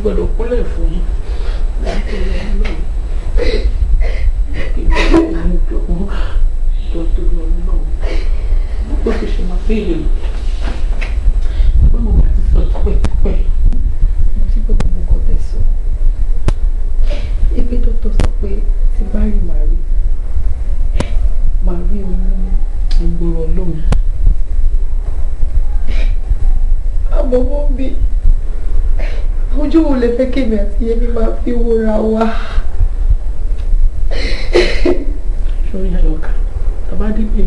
gbọ́dọ̀ kúnlẹ̀ fún yín láti lọ lọ kí ẹni jọ̀wọ́ ìjọ tó lọ lọ bó ti ṣe máa béèrè báwo máa ti sọ tipẹ́tipẹ́ mo ti gbọ́ gbogbo nǹkan tẹ́ sọ ibi dókítà sọ pé tí bá rí màá rí oyún ìgboro lóhùn àmọ́ wọ́n bí ojú wo lè fẹ́ kémi àti Yẹmí máa fi wúra wa. sórí àyọkà bàbá dídé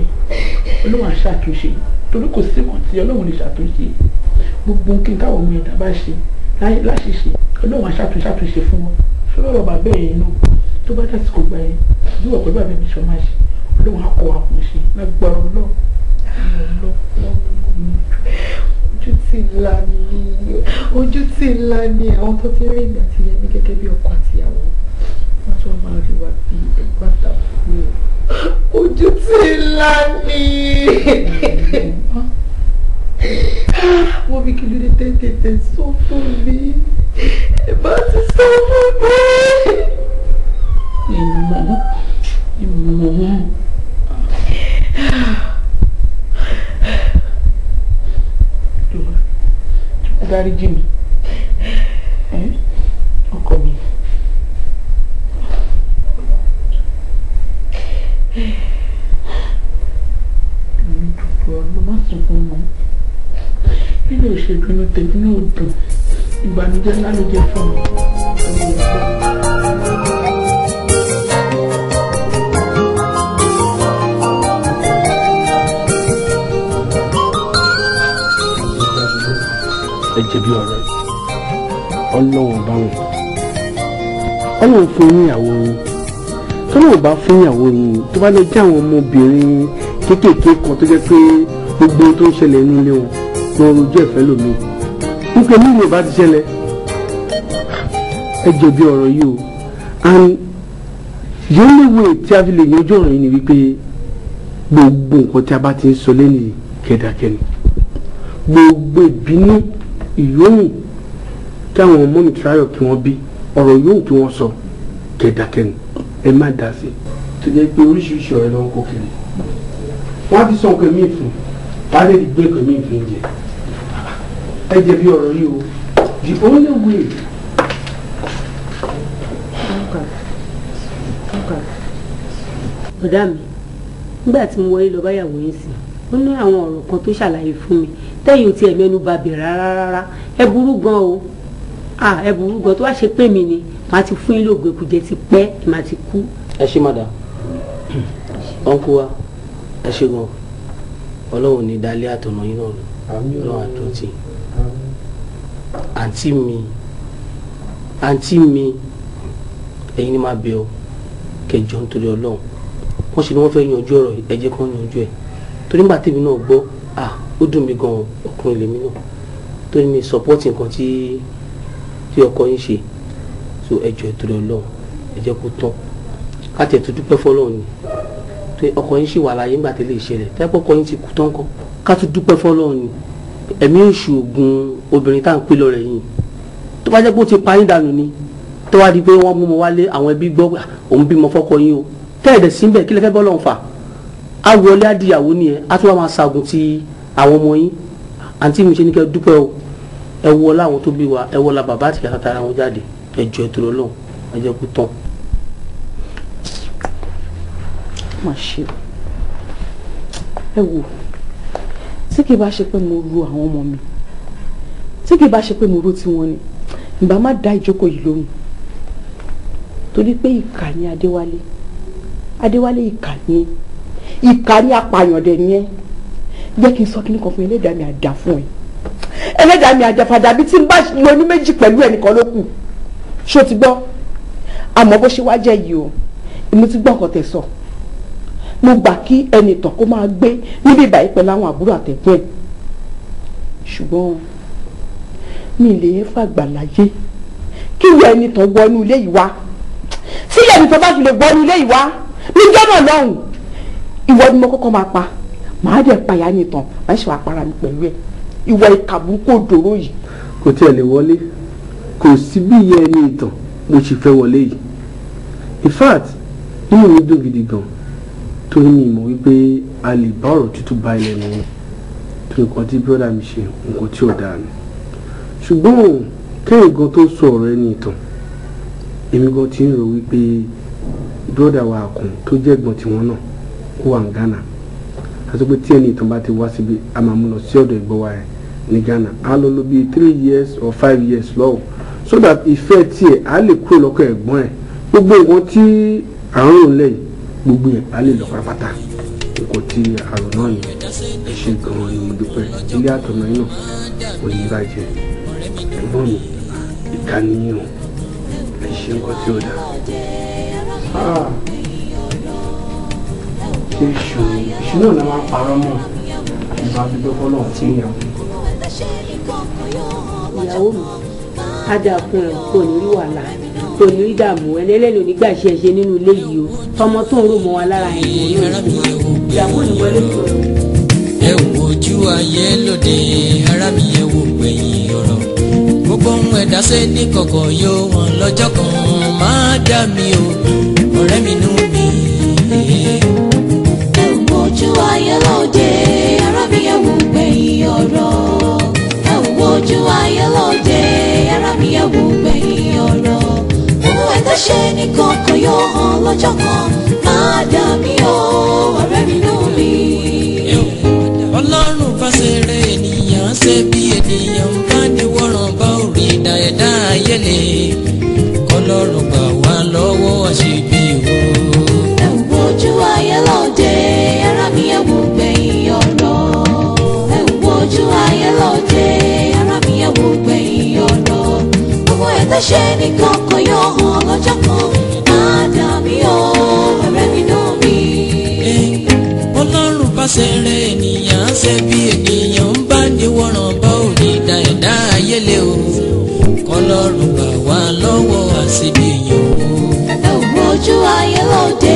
Ọlọ́run á ṣàtúnṣe torí kò sí kan tí Ọlọ́run lè ṣàtúnṣe gbogbo kí n káwọn ọmọ ẹ̀dá bá ṣe láṣìṣe Ọlọ́run á ṣàtúnṣe fún wọn sọ́dọ̀ bàbá bẹ́ẹ̀ yẹn náà tó bá dásìkò gbà yẹn bí wọ́n pẹ̀lú àbẹ̀mí ṣọ́ máa ṣe Ọlọ́run á kọ́ wa kò ṣe lágbára Ọlọ́run ojú tí ńlá ni àwọn tó ti rìn àti Yẹmí gẹ́gẹ́ bí ọkọ àtìyàwó wọ́n tún máa rí wa bí ẹgbẹ́ àtàkùn ojú tí ńlá ni wọ́n bí kí ló dé tètè sọ fún mi ẹ bá ti sọ fún mi. ìmọ̀ dáríjì mi ọkọ mi dùdú ọlọ má sunkún mọ́ nínú ìṣèdúnú tèmi náà dùn ìbànújẹ́ ńlá ló jẹ́ fún mi. ẹ jẹ̀bi ọ̀rọ̀ yìí Ọlọ́run bá wọn Ọlọ́run fún ìyàwó yín tọ́lọ́run bá fún ìyàwó yín tó bá lè jẹ́ àwọn ọmọbìnrin kéékèèké kan tó jẹ́ pé gbogbo tó ń ṣẹlẹ̀ nínú ilé wọn rojú ẹ̀fẹ́ lómi nípa mí ni ò bá ti ṣẹlẹ̀ ẹ jẹ̀bi ọ̀rọ̀ yìí o and the only way tí a fi lè yanjú ọ̀rọ̀ yìí ni wípé gbogbo nǹkan tí a bá ti ń sọ lẹ́nu kẹ́dàkẹ́ni gbogbo ìbínú ìyóhùn kí àwọn ọmọ mi tíráyọ̀ kí wọ́n bí ọ̀rọ̀ yóò kí wọ́n sọ kẹ̀dàkẹ́ni ẹ má dá sí tó jẹ́ pé oríṣiríṣi ọ̀rẹ́ ló ń kó kiri wọ́n á ti sọ nǹkan míì fún wọ́n á lè gbé nǹkan míì fún jẹ ẹ jẹ́ bí ọ̀rọ̀ yìí o the only way. ọ̀dà mi nígbà tí mo wọlé lọ báyàwó yín sí ó ní àwọn ọ̀rọ̀ kan tó ṣàlàyé fún mi tẹ́yìn ò tiẹ̀ mẹ́nu bà bẹ̀ rárá ẹ burú gan o ẹ burú gan tó wá ṣe pé mi ni màá ti fún yín lóògùn èkújẹ ti pẹ́ màá ti kú. ẹ ṣé madam ọ̀nkú wa ẹ ṣé gan Ọlọ́run ní dalẹ́ àtọ̀nà yín náà lọ́wọ́ àtúntì àǹtí mi ẹ̀yin ni máa bẹ̀ ọ́ kẹjọ nítorí Ọlọ́run wọ́n ṣe ni wọ́n fẹ́ yanjú ọ̀rọ̀ ẹ jẹ́ kán yanjú ẹ̀ torí nígbà tèmi náà gbọ́ ó dùn mí gan ọkùnrin lèmi náà torí mi sọpọ́tì nǹkan tí ọkọ yín ṣe so ẹjọ́ ìtòrí Ọlọ́run ẹ jẹ́ kó tán káàtì ẹ̀tún dúpẹ́ fọ́lọ́run ni tó ọkọ yín ṣì wà láyé nígbà tẹ́lẹ̀ ìṣẹ̀lẹ̀ tẹ́pọ̀ ọkọ yín ti kú tán kan ká tún dúpẹ́ fọ́lọ́run ni ẹ̀mí èṣù ògùn obìnrin tá à ń pè lọ rẹ̀ yìí tó bá jẹ́ pé ó ti pa yín dànù ni tó wá di pé wọ́n mú mọ wálé àwọn ẹbí gbọ́ òun bímọ fọ́kọ yín o tẹ́ẹ̀dẹ̀ síbẹ̀ kí lẹ fẹ́ bọ́ lọ́n fà á wọlé adìyàwó nìyẹn á tún wá máa ṣàgùn ti àwọn ọmọ yín àǹtí mi ṣe ní kẹ́ dúpẹ́ o ẹ wọ láwọn tó bí wa ẹ wọ la bàbá àti ìyá tara wọn jáde ẹ jọ ètò Ọlọ́run ẹ jẹ́ kó tán. má ṣe ẹ wò tí kì í bá ṣe pé mo ru àwọn ọmọ mi tí kì í bá ṣe pé mo ro tiwọn ni ìbá má dá ìjókòó yìí lóhùn torí pé ìkà ni Adéwálé ìkà ni apààyàn dẹ̀ ni ẹ jẹ́ kí n sọ kíní kan fún ẹlẹ́dàá mi àdá fún ẹ ẹlẹ́dàá mi àjàfàdà bíi tí n bá lọ ní méjì pẹ̀lú ẹnìkan ló kù ṣó ti gbọ́ àmọ́ bó ṣe wá jẹ́ yìí o èmi ti gbọ́ nǹkan tẹ́ sọ mo gbà kí ẹnì tán kó máa gbé níbi ìbàyí pẹ̀lú àwọn àbúrò àtẹ̀gbọ́n ẹ̀ ṣùgbọ́n mi lè fàgbà láyé kí ìwé ẹnì tán wọnú ilé yìí wá tí ẹnì tán bá fi lè wọnú ilé yìí wá níjọ́ náà lọ́hùn ìwọ ni mo kọ́kọ́ máa pa màá dẹ̀ payá nìtàn màá ṣe wàá para mi pẹ̀lú ẹ̀ ìwọ ìkàbùkù òdòrò yìí. kò tiẹ̀ lè wọlé kò sí bí iye ẹni ìtàn mo sì fẹ́ wọlé yìí. In fact inú mi dùn gidi gan torí mi mọ̀ wípé a lè bá ọ̀rọ̀ tútù bá ilẹ̀ nìyẹn tó nǹkan tí brọ́dà mi ṣe nǹkan tí ò dáa ni. ṣùgbọ́n kẹ́yìn gan tó sọ ọ̀rọ̀ ẹni ìtàn èmi gan ti ń rò wípé brọ́dà wa kan tó jẹ́ ẹ̀gbọ́n tiwọn náà ó wà ní Ghana àti pé tí ẹni ìtàn bá ti wá síbi a máa mú lọ sí ọ̀dọ̀ ẹ̀gbọ́n wa ẹ̀ ní Ghana á lọ lọ bí 3 years or 5 years lọ́wọ́ so that ìfẹ́ tiẹ̀ á lè kúrò lọ́kọ̀ ẹ̀gbọ́n ẹ̀ gbogbo nǹkan tí àrùn òun lẹ́yìn gbogbo ẹ̀ á lè lọ pátápátá nǹkan tí àrùn náà ni ẹ ṣe gan-an ni mo dúpẹ́ ilé àtọ̀nà yìí náà kò ní bàjẹ́ ẹ̀gbọ́n mi ìkànnì yìí o ẹ ṣe nǹkan tí ó dáa. ṣé ìṣù náà la máa parọ́ mọ́ ìgbà gbígbé fọlọ́ tí ń yàwó. ìyàwó mi á dáa fún ẹ kò ní rí wàhálà kò ní rí dààmú ẹlẹ́lẹ́ni onígbà ṣe ẹ ṣe nínú ilé yìí o ọmọ tó ń rò mọ́ wa lára ẹ̀gbọ́n náà ìyàwó ni wọlé fún ẹ. ẹ wo ojú ayé lóde ara mi ẹ wo gbẹ̀yìn ọ̀rọ̀ gbogbo ohun ẹ̀dá ṣe ní kọ̀kọ̀ yóò wọn lọ́jọ́ kan máa dá mi o ọ̀rẹ́ mi nú mi. ẹ wo ojú ayé lóde ara mi ẹ wo gbẹ̀yìn ọ̀rọ̀ ẹ wo ojú ayé lóde ara mi ẹ wo gbẹ̀yìn ọ̀rọ̀ ohun ẹ̀dá ṣe ní kọ̀kọ̀ yóò hàn lọ́jọ́ kan máa dá mi o ọ̀rẹ́ mi nú mi. Ọlọ́run fásẹ̀rẹ̀ ènìyàn ṣe bí ènìyàn ń bá ní wọ́ràn bá orí ìdá ẹ̀dá ayẹlẹ kọlọ́run gbà wá lọ́wọ́ àṣebí o. ẹ wo ojú ayé lóde ara mi ẹ wo gbẹ̀yìn ọ̀rọ̀ ẹ wo ojú ayé lóde ara mi ẹ wo gbẹ̀yìn ọ̀rọ̀ gbogbo ẹ̀dá ṣe ní kọ̀ọ̀kan yóò hàn lọ́jọ́ kan máa dà mí o ọ̀rẹ́ mi nú mi. Ọlọ́run fásẹ̀rẹ̀ ènìyàn ṣe bí ènìyàn ń bá ní wọ́ràn bá orí ìdá ẹ̀dá ayẹlẹ o kọlọ́run gbà wá lọ́wọ́ àṣebí o. ẹ wo ojú ayé lóde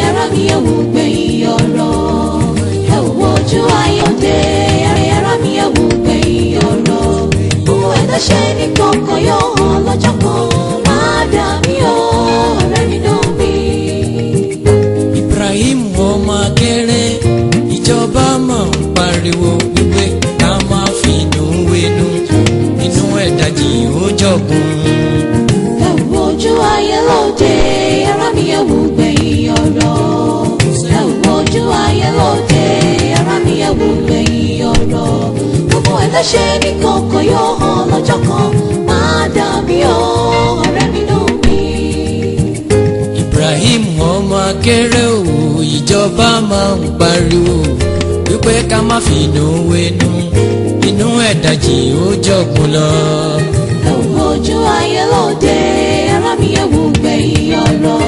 ara mi ẹ wo gbẹ̀yìn ọ̀rọ̀ ẹ wo ojú ayé lóde ara mi ẹ wo gbẹ̀yìn ọ̀rọ̀ gbogbo ẹ̀dá ṣe ní kọ̀ọ̀kan yóò hàn lọ́jọ́ kan máa dà mí o ọ̀rẹ́ mi nú mi. Ibrahim ọmọ akẹrẹ ìjọba máa ń pariwo wípé ká máa fi inú wẹnu inú ẹ̀dájì ó jọ̀gùn. ẹ wo ojú ayé lóde ara mi ẹ wo gbẹ̀yìn ọ̀rọ̀ ẹ wo ojú ayé lóde ara mi ẹ wo gbẹ̀yìn ọ̀rọ̀ gbogbo ẹ̀dá ṣe ní kọ̀ọ̀kan yóò hàn lọ́jọ́ kan máa dà mí o ọ̀rẹ́ mi nú mi. Ibrahim ọmọ akẹrẹ o ìjọba máa ń pariwo wípé ká má fi inú wẹnu inú ẹ̀dájì ó jọ̀gùn lọ. ẹ wo ojú ayé lóde ara mi ẹ wo gbẹ̀yìn ọ̀rọ̀